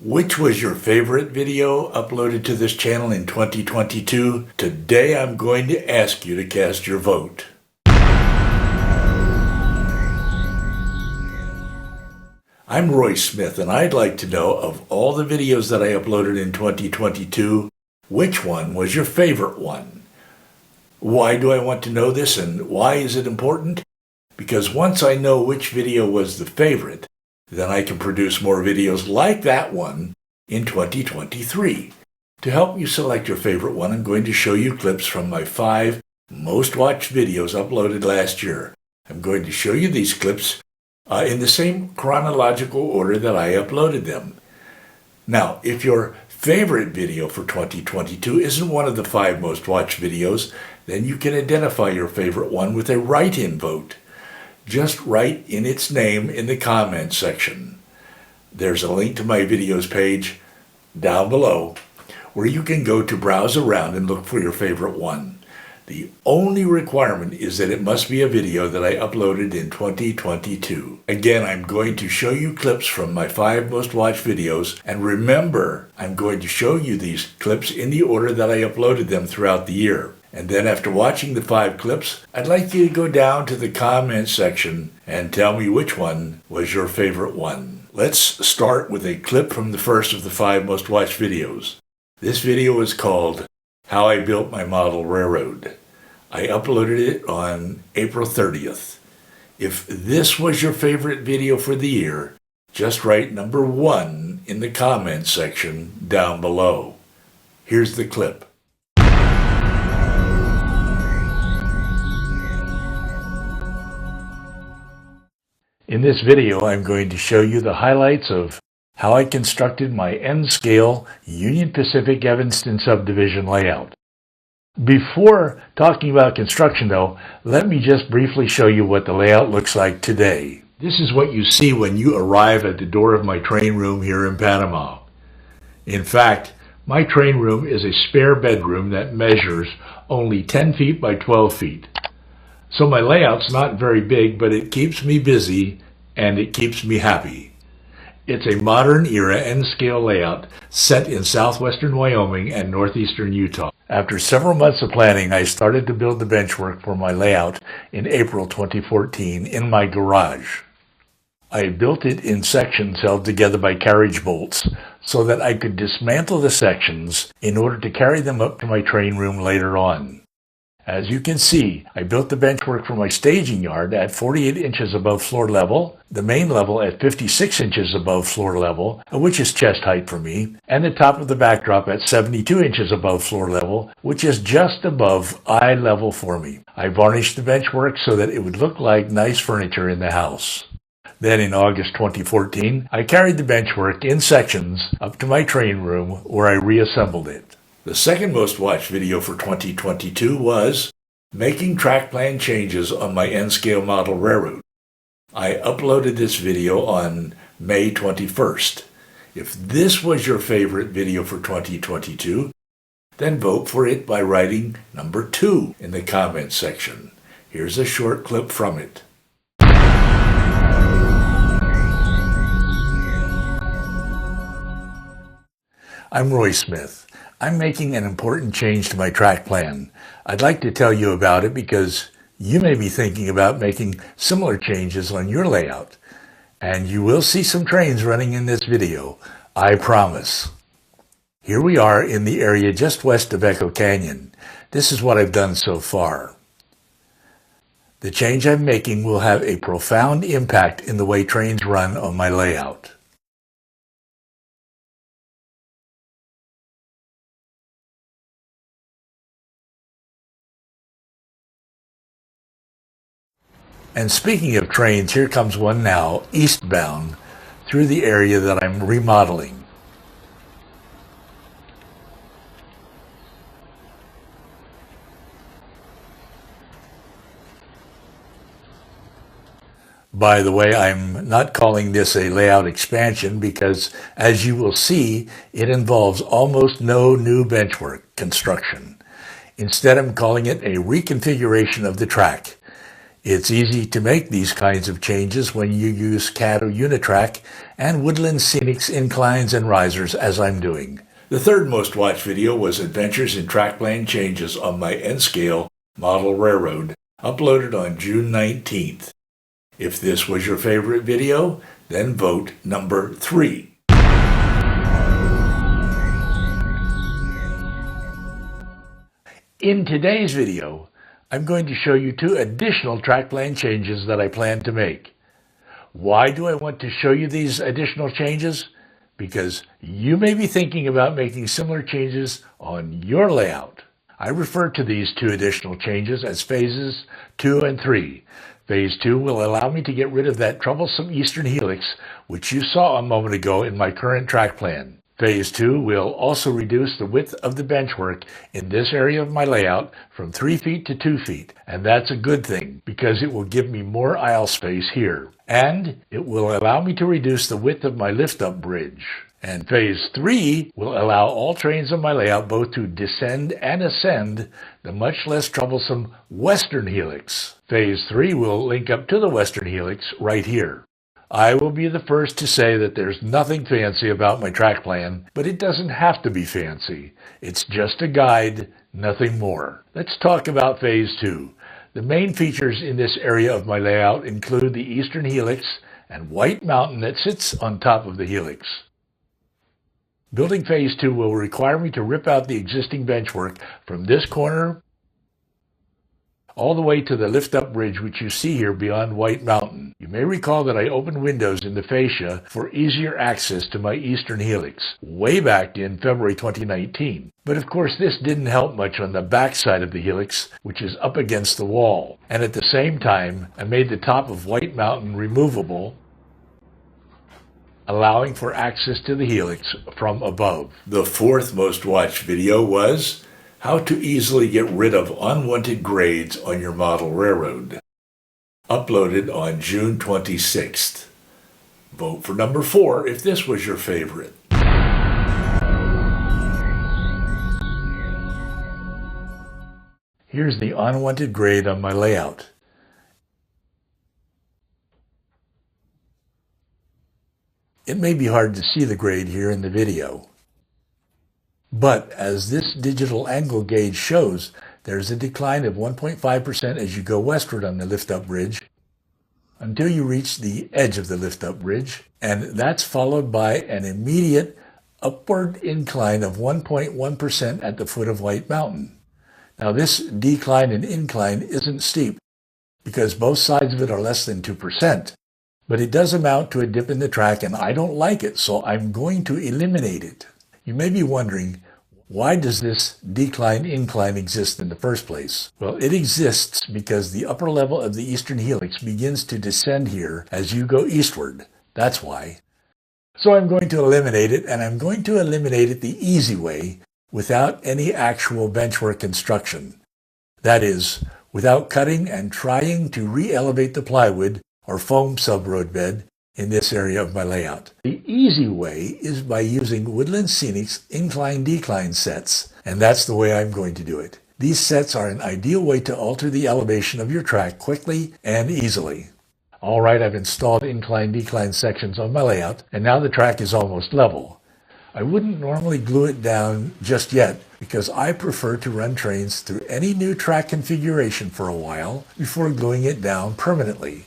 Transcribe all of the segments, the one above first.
Which was your favorite video uploaded to this channel in 2022? Today I'm going to ask you to cast your vote. I'm Roy Smith, and I'd like to know, of all the videos that I uploaded in 2022, which one was your favorite one? Why do I want to know this, and why is it important? Because once I know which video was the favorite, then I can produce more videos like that one in 2023. To help you select your favorite one, I'm going to show you clips from my 5 most watched videos uploaded last year. I'm going to show you these clips in the same chronological order that I uploaded them. Now, if your favorite video for 2022 isn't one of the 5 most watched videos, then you can identify your favorite one with a write-in vote. Just write in its name in the comments section. There's a link to my videos page down below where you can go to browse around and look for your favorite one. The only requirement is that it must be a video that I uploaded in 2022. Again, I'm going to show you clips from my 5 most watched videos, and remember, I'm going to show you these clips in the order that I uploaded them throughout the year. And then after watching the 5 clips, I'd like you to go down to the comments section and tell me which one was your favorite one. Let's start with a clip from the first of the 5 most watched videos. This video is called How I Built My Model Railroad. I uploaded it on April 30th. If this was your favorite video for the year, just write number 1 in the comments section down below. Here's the clip. In this video, I'm going to show you the highlights of how I constructed my N-scale Union Pacific Evanston subdivision layout. Before talking about construction, though, let me just briefly show you what the layout looks like today. This is what you see when you arrive at the door of my train room here in Panama. In fact, my train room is a spare bedroom that measures only 10 feet by 12 feet. So my layout's not very big, but it keeps me busy and it keeps me happy. It's a modern era N-scale layout set in southwestern Wyoming and northeastern Utah. After several months of planning, I started to build the benchwork for my layout in April 2014 in my garage. I built it in sections held together by carriage bolts so that I could dismantle the sections in order to carry them up to my train room later on. As you can see, I built the benchwork for my staging yard at 48 inches above floor level, the main level at 56 inches above floor level, which is chest height for me, and the top of the backdrop at 72 inches above floor level, which is just above eye level for me. I varnished the benchwork so that it would look like nice furniture in the house. Then in August 2014, I carried the benchwork in sections up to my train room where I reassembled it. The second most watched video for 2022 was making track plan changes on my N-scale model railroad. I uploaded this video on May 21st. If this was your favorite video for 2022, then vote for it by writing number 2 in the comments section. Here's a short clip from it. I'm Roy Smith. I'm making an important change to my track plan. I'd like to tell you about it because you may be thinking about making similar changes on your layout. And you will see some trains running in this video, I promise. Here we are in the area just west of Echo Canyon. This is what I've done so far. The change I'm making will have a profound impact in the way trains run on my layout. And speaking of trains, here comes one now, eastbound, through the area that I'm remodeling. By the way, I'm not calling this a layout expansion because, as you will see, it involves almost no new benchwork construction. Instead, I'm calling it a reconfiguration of the track. It's easy to make these kinds of changes when you use CAD or Unitrack and Woodland Scenics inclines and risers as I'm doing. The third most watched video was Adventures in Track Plan Changes on my N-Scale Model Railroad, uploaded on June 19th. If this was your favorite video, then vote number 3. In today's video, I'm going to show you 2 additional track plan changes that I plan to make. Why do I want to show you these additional changes? Because you may be thinking about making similar changes on your layout. I refer to these 2 additional changes as phases 2 and 3. Phase 2 will allow me to get rid of that troublesome eastern helix, which you saw a moment ago in my current track plan. Phase 2 will also reduce the width of the benchwork in this area of my layout from 3 feet to 2 feet, and that's a good thing because it will give me more aisle space here. And it will allow me to reduce the width of my lift-up bridge. And Phase 3 will allow all trains on my layout both to descend and ascend the much less troublesome western helix. Phase 3 will link up to the western helix right here. I will be the first to say that there's nothing fancy about my track plan, but it doesn't have to be fancy. It's just a guide, nothing more. Let's talk about Phase 2. The main features in this area of my layout include the eastern helix and White Mountain that sits on top of the helix. Building Phase 2 will require me to rip out the existing benchwork from this corner all the way to the lift-up bridge which you see here beyond White Mountain. You may recall that I opened windows in the fascia for easier access to my eastern helix way back in February 2019. But of course this didn't help much on the back side of the helix, which is up against the wall. And at the same time, I made the top of White Mountain removable, allowing for access to the helix from above. The 4th most watched video was how to easily get rid of unwanted grades on your model railroad, uploaded on June 26th. Vote for number 4 if this was your favorite. Here's the unwanted grade on my layout. It may be hard to see the grade here in the video, but as this digital angle gauge shows, there's a decline of 1.5% as you go westward on the lift-up bridge until you reach the edge of the lift-up bridge, and that's followed by an immediate upward incline of 1.1% at the foot of White Mountain. Now this decline and incline isn't steep because both sides of it are less than 2%, but it does amount to a dip in the track and I don't like it, so I'm going to eliminate it. You may be wondering, why does this decline-incline exist in the first place? Well, it exists because the upper level of the eastern helix begins to descend here as you go eastward. That's why. So I'm going to eliminate it, and I'm going to eliminate it the easy way without any actual benchwork construction. That is, without cutting and trying to re-elevate the plywood or foam subroad bed in this area of my layout. The easy way is by using Woodland Scenics incline-decline sets, and that's the way I'm going to do it. These sets are an ideal way to alter the elevation of your track quickly and easily. Alright, I've installed incline-decline sections on my layout, and now the track is almost level. I wouldn't normally glue it down just yet because I prefer to run trains through any new track configuration for a while before gluing it down permanently.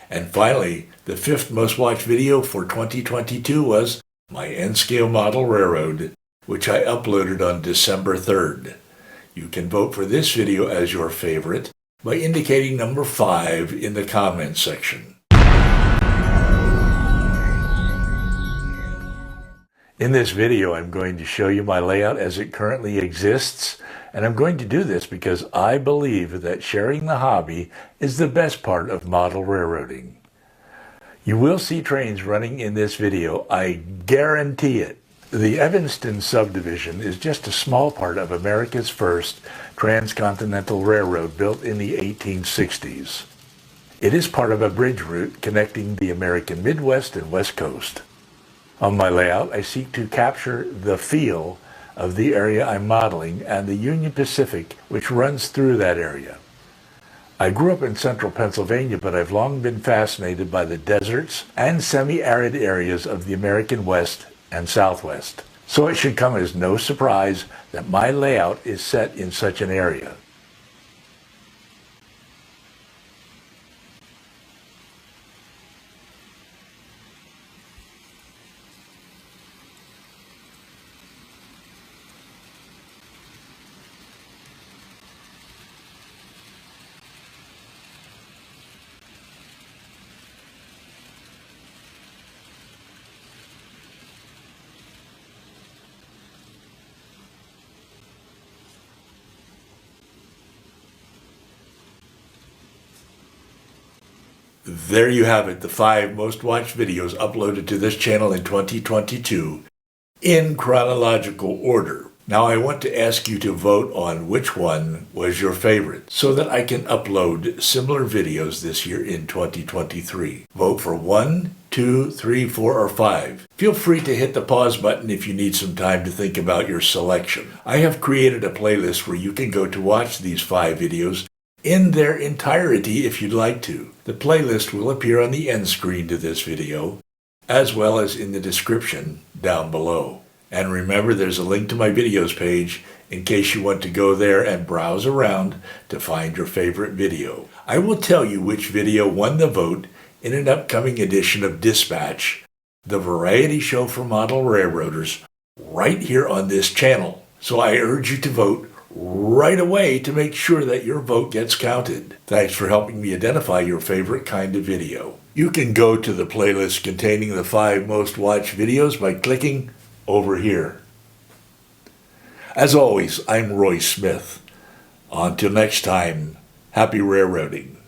And finally, the 5th most watched video for 2022 was my N-Scale Model Railroad, which I uploaded on December 3rd. You can vote for this video as your favorite by indicating number 5 in the comments section. In this video, I'm going to show you my layout as it currently exists, and I'm going to do this because I believe that sharing the hobby is the best part of model railroading. You will see trains running in this video, I guarantee it. The Evanston Subdivision is just a small part of America's first transcontinental railroad built in the 1860s. It is part of a bridge route connecting the American Midwest and West Coast. On my layout, I seek to capture the feel of the area I'm modeling and the Union Pacific, which runs through that area. I grew up in central Pennsylvania, but I've long been fascinated by the deserts and semi-arid areas of the American West and Southwest. So it should come as no surprise that my layout is set in such an area. There you have it, the 5 most watched videos uploaded to this channel in 2022 in chronological order. Now I want to ask you to vote on which one was your favorite so that I can upload similar videos this year in 2023. Vote for 1, 2, 3, 4, or 5. Feel free to hit the pause button if you need some time to think about your selection. I have created a playlist where you can go to watch these 5 videos in their entirety if you'd like to. The playlist will appear on the end screen to this video, as well as in the description down below. And remember, there's a link to my videos page in case you want to go there and browse around to find your favorite video. I will tell you which video won the vote in an upcoming edition of Dispatch, the variety show for model railroaders, right here on this channel. So I urge you to vote right away to make sure that your vote gets counted. Thanks for helping me identify your favorite kind of video. You can go to the playlist containing the 5 most watched videos by clicking over here. As always, I'm Roy Smith. Until next time, happy railroading.